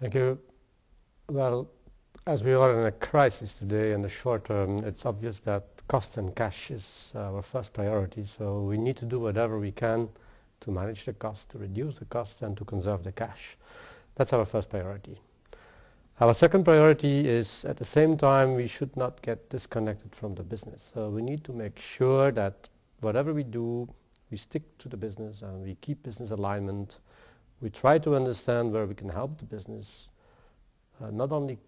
Thank you. Well, as we are in a crisis today in the short term, it's obvious that cost and cash is our first priority. So we need to do whatever we can to manage the cost, to reduce the cost, and to conserve the cash. That's our first priority. Our second priority is, at the same time, we should not get disconnected from the business. So we need to make sure that whatever we do, we stick to the business and we keep business alignment. We try to understand where we can help the business, not only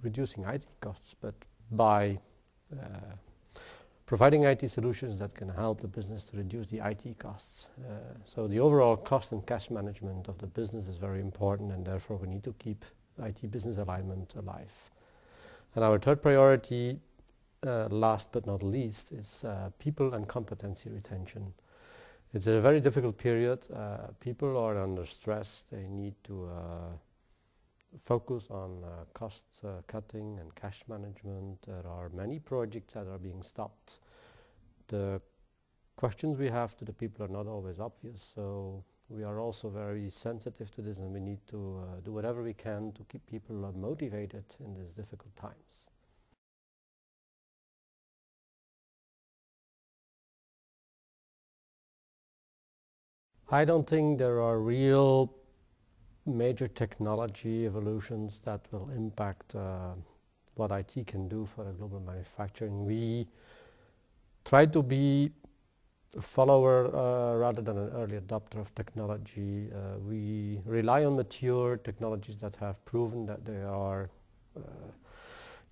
reducing IT costs, but by providing IT solutions that can help the business to reduce the IT costs. So the overall cost and cash management of the business is very important, and therefore we need to keep IT business alignment alive. And our third priority, last but not least, is people and competency retention. It's a very difficult period. People are under stress. They need to focus on cost cutting and cash management. There are many projects that are being stopped. The questions we have to the people are not always obvious, so we are also very sensitive to this, and we need to do whatever we can to keep people motivated in these difficult times. I don't think there are real major technology evolutions that will impact what IT can do for a global manufacturing. We try to be a follower rather than an early adopter of technology. We rely on mature technologies that have proven that they are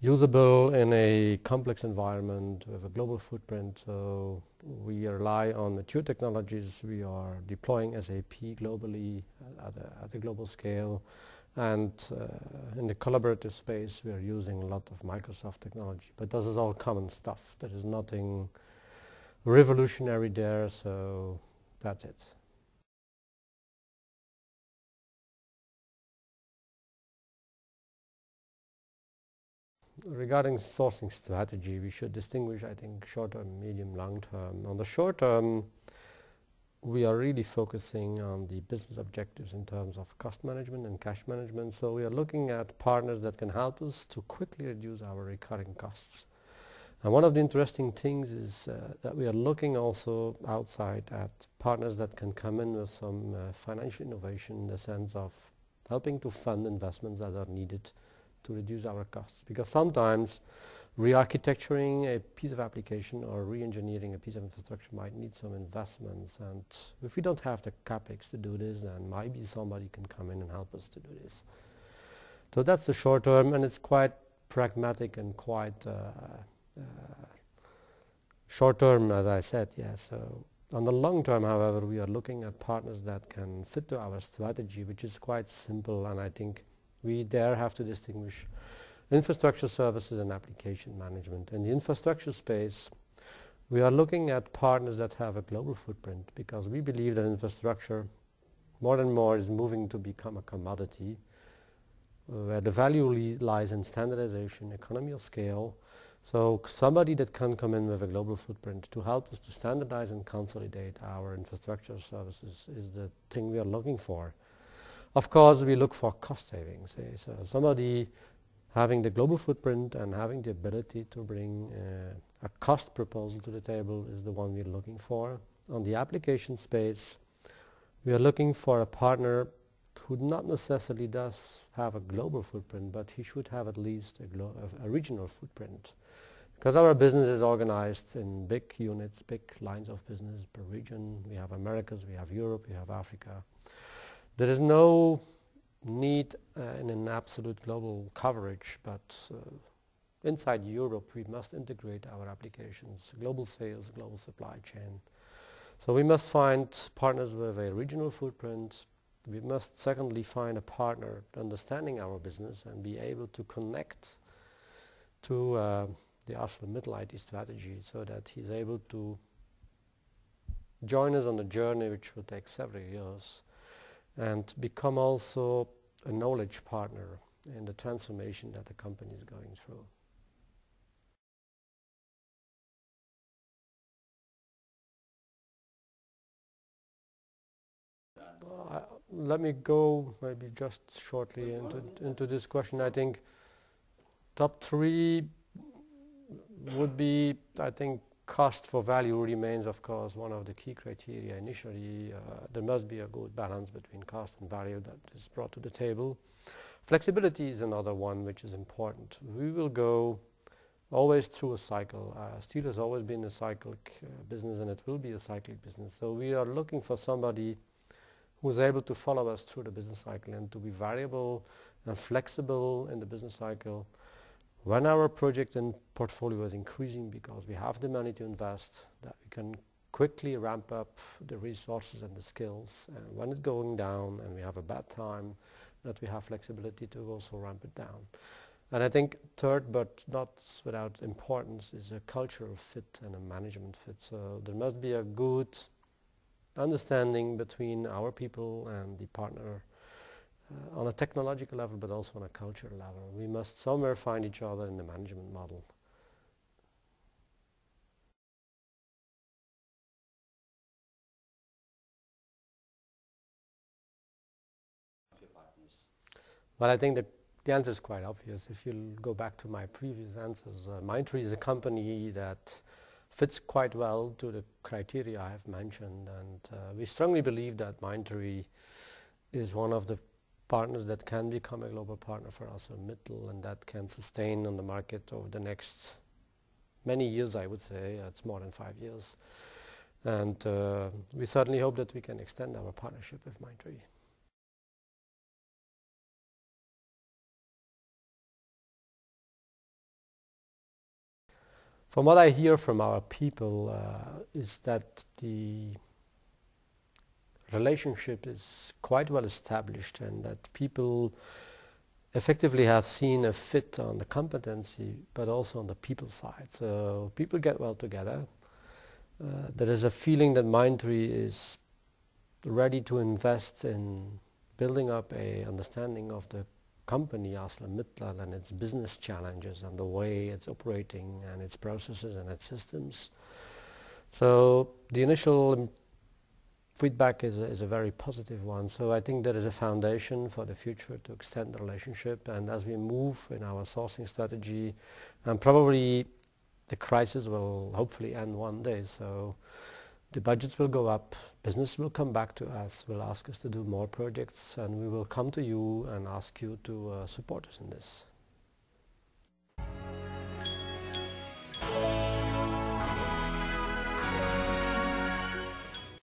usable in a complex environment with a global footprint. So we rely on mature technologies. We are deploying SAP globally at a global scale. And in the collaborative space, we are using a lot of Microsoft technology. But this is all common stuff. There is nothing revolutionary there, so that's it. Regarding sourcing strategy, we should distinguish, I think, short-term, medium, long-term. On the short term, we are really focusing on the business objectives in terms of cost management and cash management. So we are looking at partners that can help us to quickly reduce our recurring costs. And one of the interesting things is that we are looking also outside at partners that can come in with some financial innovation in the sense of helping to fund investments that are needed to reduce our costs. Because sometimes re-architecturing a piece of application or re-engineering a piece of infrastructure might need some investments. And if we don't have the capex to do this, then maybe somebody can come in and help us to do this. So that's the short term, and it's quite pragmatic and quite short term, as I said, yes. So on the long term, however, we are looking at partners that can fit to our strategy, which is quite simple, and I think we there have to distinguish infrastructure services and application management. In the infrastructure space, we are looking at partners that have a global footprint, because we believe that infrastructure more and more is moving to become a commodity where the value lies in standardization, economy of scale. So somebody that can come in with a global footprint to help us to standardize and consolidate our infrastructure services is the thing we are looking for. Of course, we look for cost savings. So somebody having the global footprint and having the ability to bring a cost proposal to the table is the one we're looking for. On the application space, we are looking for a partner who not necessarily does have a global footprint, but he should have at least a regional footprint. Because our business is organized in big units, big lines of business per region. We have Americas, we have Europe, we have Africa. There is no need in an absolute global coverage, but inside Europe we must integrate our applications, global sales, global supply chain. So we must find partners with a regional footprint. We must secondly find a partner understanding our business and be able to connect to the ArcelorMittal IT strategy so that he's able to join us on a journey which will take several years, and become also a knowledge partner in the transformation that the company is going through. Let me go maybe just shortly into this question. I think top three would be, I think, cost for value remains, of course, one of the key criteria initially. There must be a good balance between cost and value that is brought to the table. Flexibility is another one which is important. We will go always through a cycle. Steel has always been a cyclic business, and it will be a cyclic business. So we are looking for somebody who is able to follow us through the business cycle and to be variable and flexible in the business cycle. When our project and portfolio is increasing because we have the money to invest, that we can quickly ramp up the resources and the skills. And when it's going down and we have a bad time, that we have flexibility to also ramp it down. And I think third, but not without importance, is a cultural fit and a management fit. So there must be a good understanding between our people and the partner on a technological level, but also on a cultural level. We must somewhere find each other in the management model. Well, I think that the answer is quite obvious. If you go back to my previous answers, MindTree is a company that fits quite well to the criteria I have mentioned, and we strongly believe that MindTree is one of the partners that can become a global partner for ArcelorMittal, and that can sustain on the market over the next many years, I would say. It's more than 5 years. And we certainly hope that we can extend our partnership with MindTree. From what I hear from our people is that the relationship is quite well established, and that people effectively have seen a fit on the competency, but also on the people side. So people get well together. There is a feeling that MindTree is ready to invest in building up a understanding of the company ArcelorMittal and its business challenges and the way it's operating and its processes and its systems. So the initial feedback is a very positive one. So I think there is a foundation for the future to extend the relationship. And as we move in our sourcing strategy, and probably the crisis will hopefully end one day. So the budgets will go up, business will come back to us, will ask us to do more projects, and we will come to you and ask you to support us in this.